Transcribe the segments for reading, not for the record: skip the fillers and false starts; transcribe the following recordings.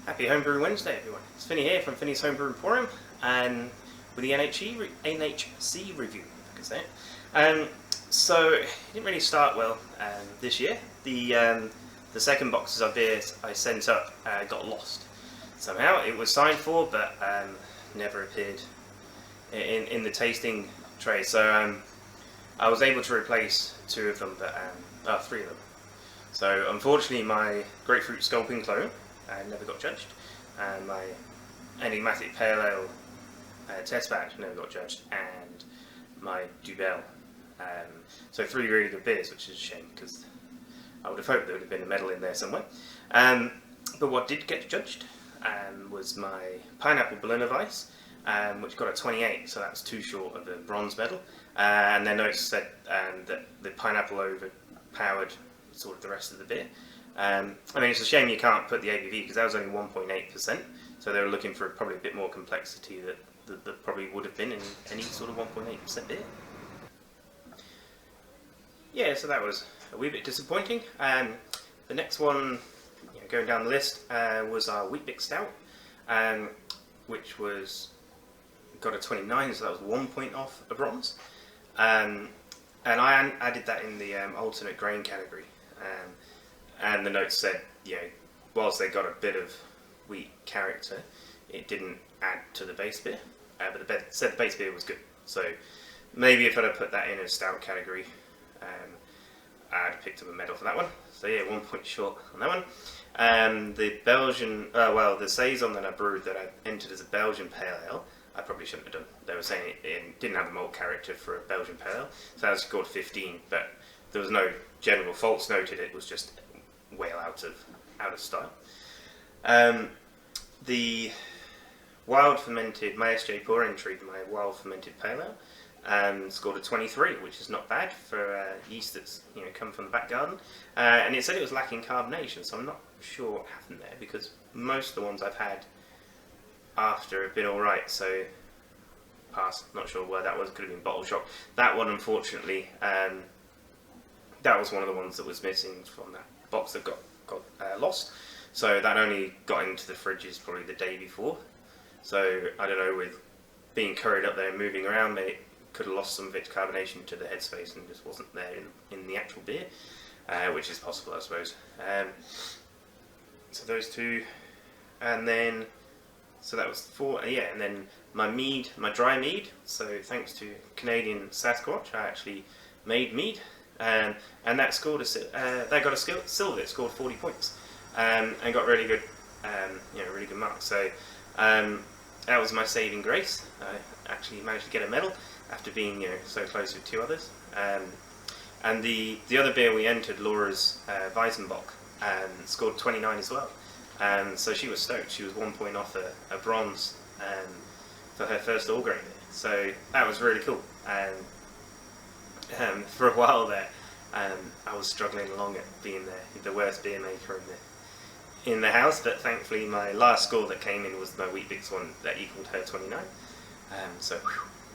Happy Homebrew Wednesday, everyone. It's Finney here from Finney's Homebrew Emporium, and with the NHC review, if I can say it. So it didn't really start well this year. The second boxes of beer I sent up got lost somehow. It was signed for, but never appeared in the tasting tray. So I was able to replace two of them, but three of them. So unfortunately, my grapefruit sculpin clone never got judged, and my enigmatic pale ale test batch never got judged, and my Dubel. So three really good beers, which is a shame because I would have hoped there would have been a medal in there somewhere. But what did get judged was my pineapple Berliner Weiss, which got a 28, so that was too short of a bronze medal. And their notes said that the pineapple overpowered sort of the rest of the beer. I mean, it's a shame you can't put the ABV because that was only 1.8%, so they were looking for probably a bit more complexity that probably would have been in any sort of 1.8% beer. Yeah, so that was a wee bit disappointing. The next one, going down the list, was our Wheat Bix Stout, which got a 29, so that was 1 point off a bronze. And I added that in the alternate grain category. And the notes said, whilst they got a bit of wheat character, it didn't add to the base beer. But the base beer was good. So maybe if I'd have put that in a stout category, I'd have picked up a medal for that one. So yeah, 1 point short on that one. The Belgian, the saison that I brewed that I entered as a Belgian pale ale, I probably shouldn't have done. They were saying it didn't have a malt character for a Belgian pale ale, so that was scored 15. But there was no general faults noted. It was just well out of style. The wild fermented, my SJ Pour entry, my wild fermented pale ale, scored a 23, which is not bad for yeast that's come from the back garden. And it said it was lacking carbonation, so I'm not sure what happened there because most of the ones I've had after have been all right. So pass. Not sure where that was. Could have been bottle shock. That one, unfortunately, that was one of the ones that was missing from that box that got lost. So that only got into the fridges probably the day before. So I don't know, with being curried up there and moving around, it could have lost some of its carbonation to the headspace and just wasn't there in the actual beer, which is possible, I suppose. So those two, and then so that was 4. Yeah, and then my mead, my dry mead. So thanks to Canadian Sasquatch, I actually made mead. And that scored that got a silver. It scored 40 points, and got really good, really good marks. So that was my saving grace. I actually managed to get a medal after being so close with two others. And the other beer we entered, Laura's Weizenbock, scored 29 as well. So she was stoked. She was 1 point off a bronze for her first all grain beer. So that was really cool. For a while there, I was struggling along at being the worst beer maker in the house, but thankfully my last score that came in was my Wheat Bix one that equaled her 29. So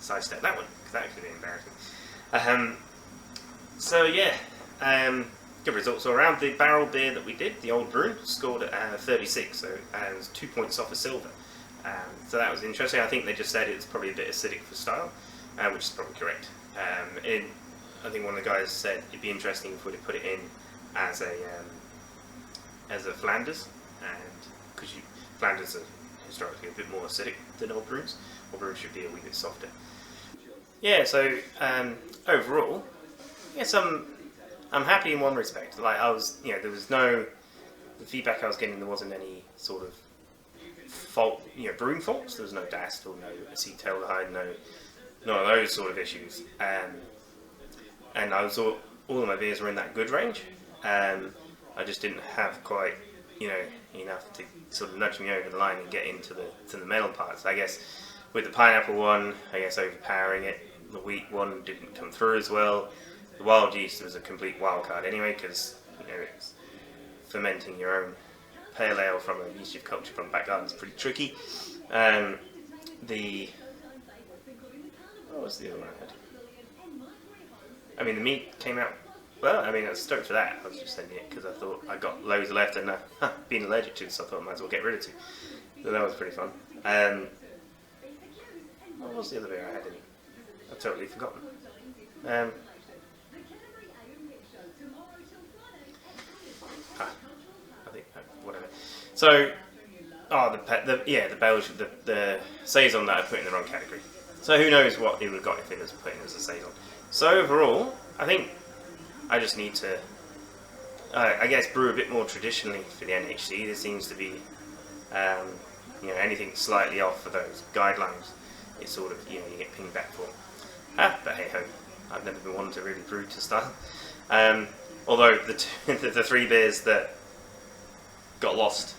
sidestep that one because that could be embarrassing. So yeah, good results all around. The barrel beer that we did, the Old Brew, scored at 36, so it was 2 points off a silver. So that was interesting. I think they just said it was probably a bit acidic for style, which is probably correct. I think one of the guys said it'd be interesting if we'd have put it in as a Flanders, and because Flanders are historically a bit more acidic than Old Brews. Old Brews should be a wee bit softer. Yeah, so overall, yes, I'm happy in one respect. Like I was, there was the feedback I was getting, there wasn't any sort of fault, brewing faults. There was no dast or no acetaldehyde, none of those sort of issues. And I was all of my beers were in that good range. I just didn't have quite, enough to sort of nudge me over the line and get into the medal parts. I guess with the pineapple one, overpowering it. The wheat one didn't come through as well. The wild yeast was a complete wild card anyway, because it's fermenting your own pale ale from a yeast you've cultured from the back garden is pretty tricky. What was the other one I had? I mean, the meat came out Well, I mean, I was stoked for that. I was just sending it because I thought I got loads left and being allergic to, so I thought I might as well get rid of two. So that was pretty fun. What was the other beer I had in it? I've totally forgotten. I think whatever. So, the Belgian, the saison that I put in the wrong category. So who knows what it would have got if it was put in as a saison. So overall, I think I just need to, I guess, brew a bit more traditionally for the NHC. There seems to be, anything slightly off for those guidelines, it's sort of, you get pinged back for. But hey ho, I've never been one to really brew to style. Although the three beers that got lost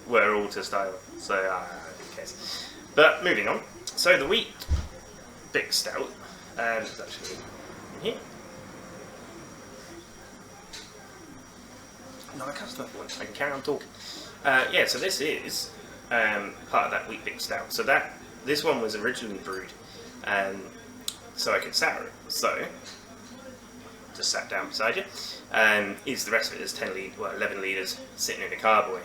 were all to style, so who cares. But moving on, so the wheat big stout is actually in here. No, I can't stop one. I can carry on talking. So this is part of that wheat big stout. So this one was originally brewed, so I could sour it. So just sat down beside you. Is the rest of it is 11 litres sitting in a carboy.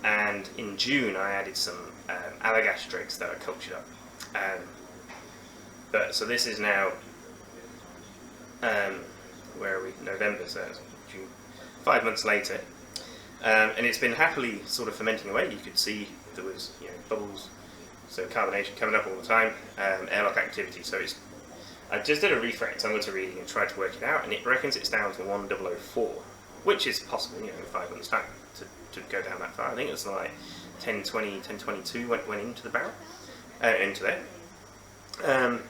And in June I added some Allagash dregs that I cultured up. So this is now, where are we? November, so it's June. 5 months later, and it's been happily sort of fermenting away. You could see there was bubbles, so carbonation coming up all the time, airlock activity. So I just did a refractometer reading and tried to work it out, and it reckons it's down to 1004, which is possible, in 5 months' time to go down that far. I think it's like 1020, 1022 went into the barrel, into there.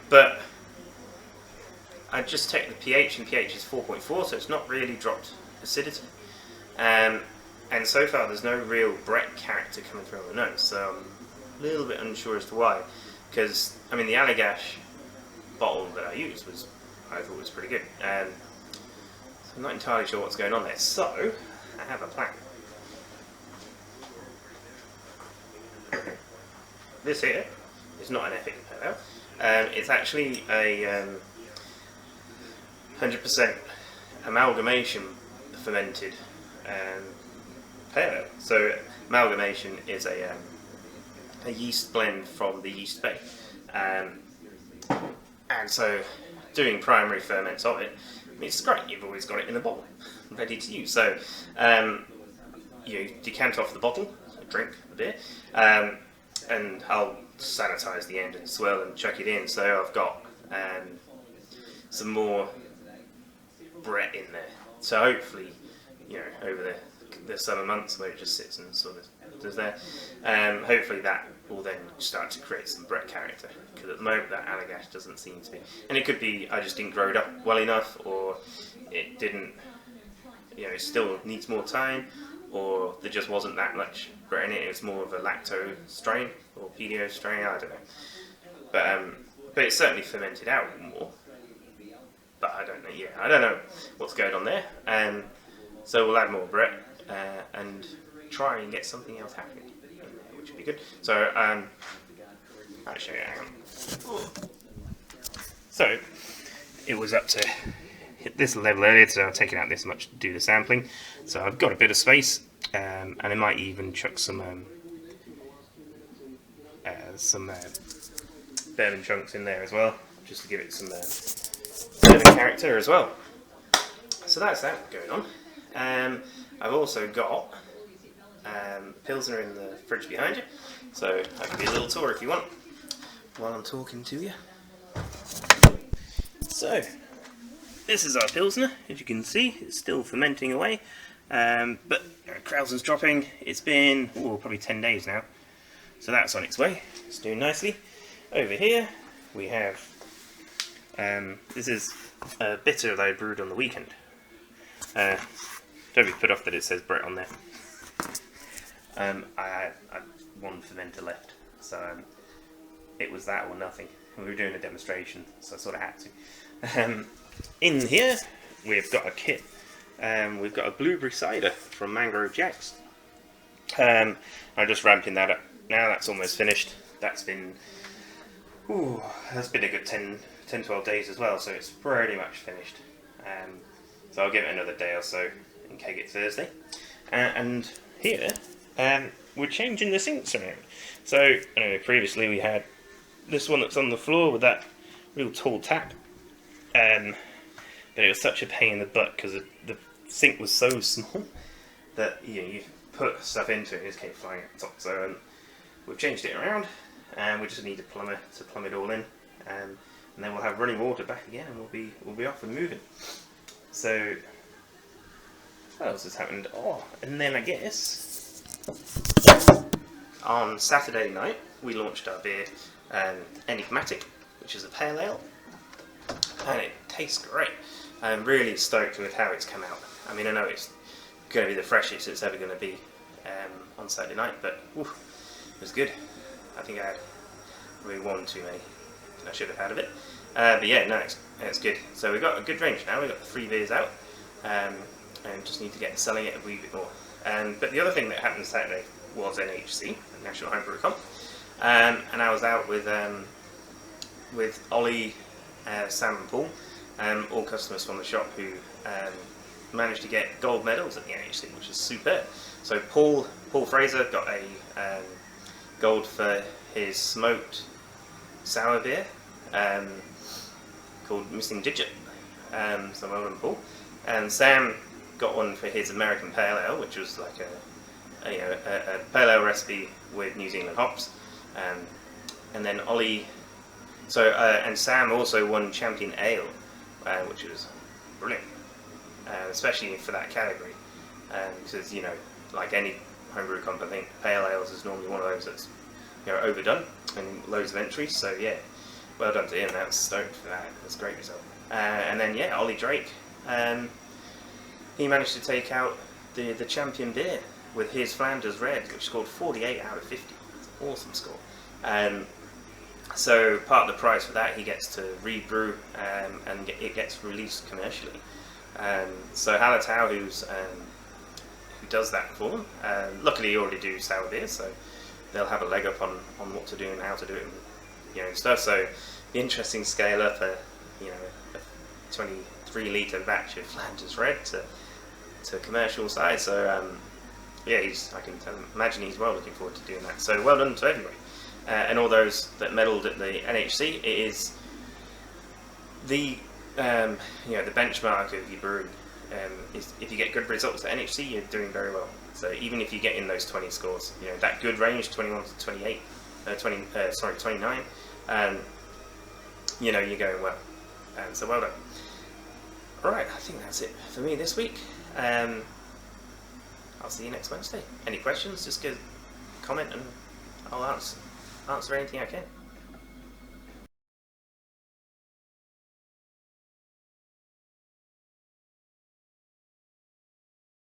But I just checked the pH, and pH is 4.4, so it's not really dropped acidity. And so far there's no real Brett character coming through on the nose, so I'm a little bit unsure as to why. Because, the Allagash bottle that I used I thought was pretty good. So I'm not entirely sure what's going on there. So, I have a plan. This here is not an epic pale ale. It's actually a 100% amalgamation fermented pale ale. So amalgamation is a yeast blend from the yeast bay, and so doing primary ferments of it, it's great. You've always got it in a bottle, ready to use. So you decant off the bottle, drink the beer, and I'll sanitize the end and swirl and chuck it in. So I've got some more Brett in there. So hopefully, over the summer months where it just sits and sort of does there, hopefully that will then start to create some Brett character. Because at the moment that Allagash doesn't seem to be, and it could be I just didn't grow it up well enough, or it didn't, it still needs more time, or there just wasn't that much Brett in it. It was more of a lacto strain or pedio strain. I don't know, but it's certainly fermented out more. But I don't know. Yeah, I don't know what's going on there. So we'll add more Brett and try and get something else happening in there, which would be good. So I'll show you. Hang on. So it was up to hit this level earlier, so I've taken out this much to do the sampling. So I've got a bit of space, and I might even chuck some bourbon chunks in there as well, just to give it some bourbon character as well. So that's that going on. I've also got Pilsner in the fridge behind you, so I can do a little tour if you want while I'm talking to you. So this is our Pilsner. As you can see, it's still fermenting away, but Krausen's dropping. It's been probably 10 days now, so that's on its way. It's doing nicely. Over here we have this is a bitter that I brewed on the weekend. Don't be put off that it says Brett on there. I had one fermenter left, so it was that or nothing. We were doing a demonstration, so I sort of had to. In here, we've got a kit. We've got a blueberry cider from Mangrove Jacks. I'm just ramping that up. Now that's almost finished. That's been a good 10-12 days as well, so it's pretty much finished. So I'll give it another day or so and keg it Thursday. And here, we're changing the sinks around. So, I know previously we had this one that's on the floor with that real tall tap. But it was such a pain in the butt because the sink was so small that you put stuff into it and it just came flying out the top. So we've changed it around, and we just need a plumber to plumb it all in, and then we'll have running water back again, and we'll be off and moving. So what else has happened? Oh, and then I guess on Saturday night we launched our beer, Enigmatic, which is a pale ale, and it tastes great. I'm really stoked with how it's come out. I mean, I know it's going to be the freshest it's ever going to be on Saturday night, but it was good. I think I had really one too many than I should have had of it. But yeah, no, it's good. So we've got a good range now. We've got the 3 beers out, and just need to get selling it a wee bit more. But the other thing that happened Saturday was NHC, National Homebrew Comp, and I was out with Ollie, Sam and Paul, all customers from the shop who managed to get gold medals at the NHC, which is superb. So Paul Fraser got a gold for his smoked sour beer called Missing Digit. So well done, Paul. And Sam got one for his American Pale Ale, which was like a pale ale recipe with New Zealand hops. And then Ollie, and Sam also won Champion Ale, which was brilliant, especially for that category, because like any homebrew comp, I think pale ales is normally one of those that's overdone and loads of entries. So yeah, well done to him. That was stoked for that. That's a great result. And then yeah, Ollie Drake, he managed to take out the champion beer with his Flanders Red, which scored 48 out of 50. It's an awesome score. So part of the prize for that, he gets to rebrew, and it gets released commercially. So Halatau, who does that for them, luckily you already do sour beer, so they'll have a leg up on what to do and how to do it, and stuff. So the interesting scale up a 23 litre batch of Flanders Red to commercial size. So yeah, I can imagine he's well looking forward to doing that. So well done to everybody. And all those that medalled at the NHC. It is the the benchmark of your brewing. Is if you get good results at NHC, you're doing very well. So even if you get in those 20 scores, that good range, 21 to 28, 29, you're going well. So well done. All right, I think that's it for me this week. I'll see you next Wednesday. Any questions? Just comment and I'll answer anything I can.